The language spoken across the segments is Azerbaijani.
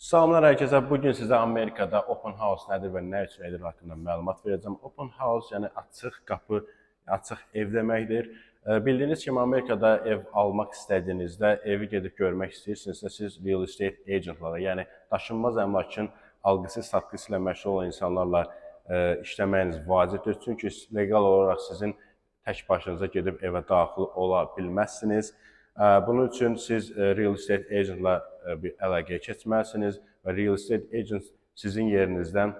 Salamlar hər kəsə. Bu gün sizə Amerikada open house nədir və nə üçün edilir haqqında məlumat verəcəm. Open house yəni açıq qapı, açıq ev deməkdir. Bildiyiniz kimi Amerikada ev almaq istədiyinizdə, evi gedib görmək istəyirsinizsə, siz real estate agentlara, yəni daşınmaz əmlakın alqısı, satqısı ilə məşğul olan insanlarla işləməyiniz vacibdir. Çünki legal olaraq sizin tək başınıza gedib evə daxil ola bilməzsiniz. Bunun üçün siz real estate agentla bir əlaqəyə keçməlisiniz və real estate agent sizin yerinizdən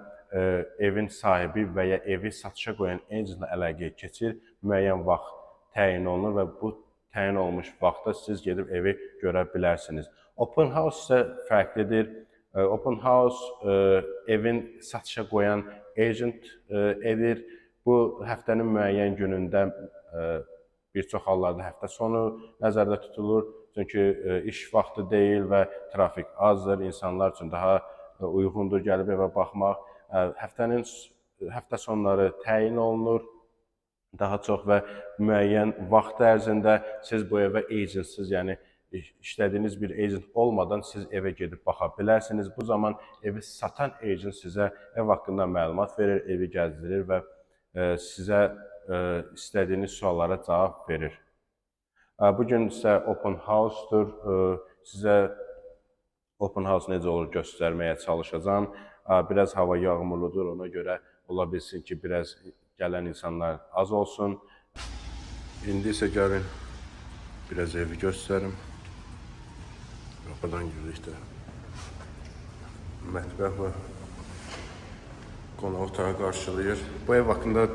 evin sahibi və ya evi satışa qoyan agentla əlaqəyə keçir, müəyyən vaxt təyin olunur və bu təyin olunmuş vaxtda siz gedib evi görə bilərsiniz. Open house isə fərqlidir. Open house evin satışa qoyan agent edir. Bu həftənin müəyyən günündə bir çox hallarda həftə sonu nəzərdə tutulur. Çünki iş vaxtı deyil və trafik azdır. İnsanlar üçün daha uyğundur gəlib evə baxmaq. Həftə sonları təyin olunur daha çox və müəyyən vaxt ərzində siz bu evə agentsiz, yəni işlədiyiniz bir agent olmadan siz evə gedib baxa bilərsiniz. Bu zaman evi satan agent sizə ev haqqında məlumat verir, evi gəzdirir və sizə istədiyiniz suallara cavab verir. Bugün isə open house-dur. Sizə open house necə olur göstərməyə çalışacağım. Biraz hava yağmurludur, ona görə ola bilsin ki, biraz gələn insanlar az olsun. İndi isə gəlin biraz evi göstərim. Qapıdan girdikdə mətbəx və qonaq otağı qarşılayır. Bu ev haqqında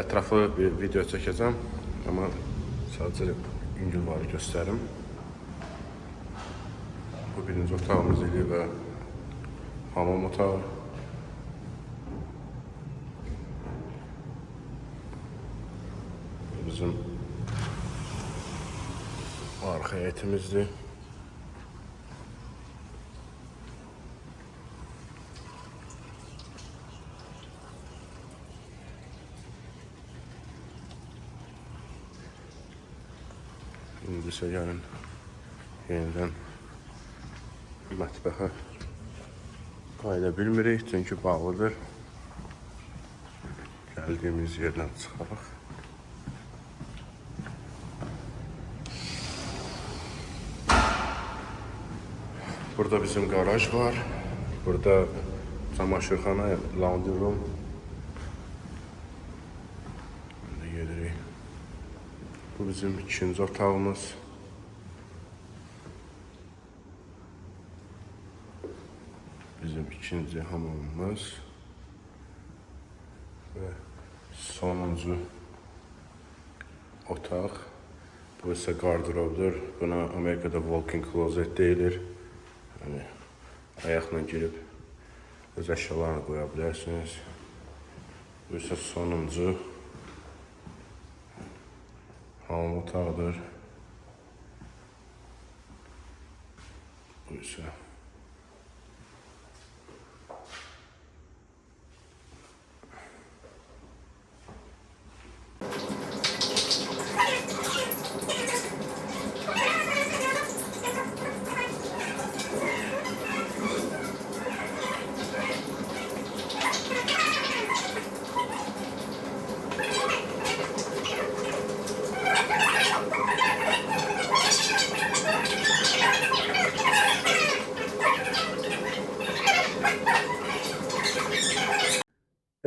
ətraflı bir video çəkəcəm, amma sadəcə ünvanı göstərim. Bu birinci otağımız idi və hamam otağı. Bizim arxa həyətimizdir. İndi isə gəlin yenidən mətbəxə qayıda bilmirik, çünki bağlıdır. Gəldiyimiz yerdən çıxarıq. Burada bizim garaj var. Burada çamaşırxana, laundry room. Şimdi gelirik. Bu bizim ikinci otağımız. Bizim ikinci hamamımız. Və sonuncu otaq. Bu isə qardırobdur. Buna Amerikada walk-in closet deyilir. Yəni, ayaqla girib öz əşyalarını qoya bilərsiniz. Bu isə sonuncu hamam otağıdır. Bu isə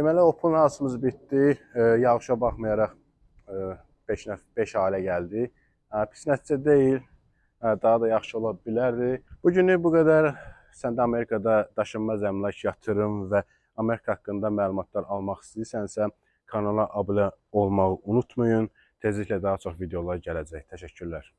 deməli, open house-umuz bitdi. Yağışa baxmayaraq 5 ailə gəldi. Pis nəticə deyil, daha da yaxşı ola bilərdi. Bugünü bu qədər. Sən də Amerikada daşınmaz əmlak, yatırım və Amerika haqqında məlumatlar almaq istəyirsənsə, kanala abunə olmağı unutmayın. Tezliklə daha çox videolar gələcək. Təşəkkürlər.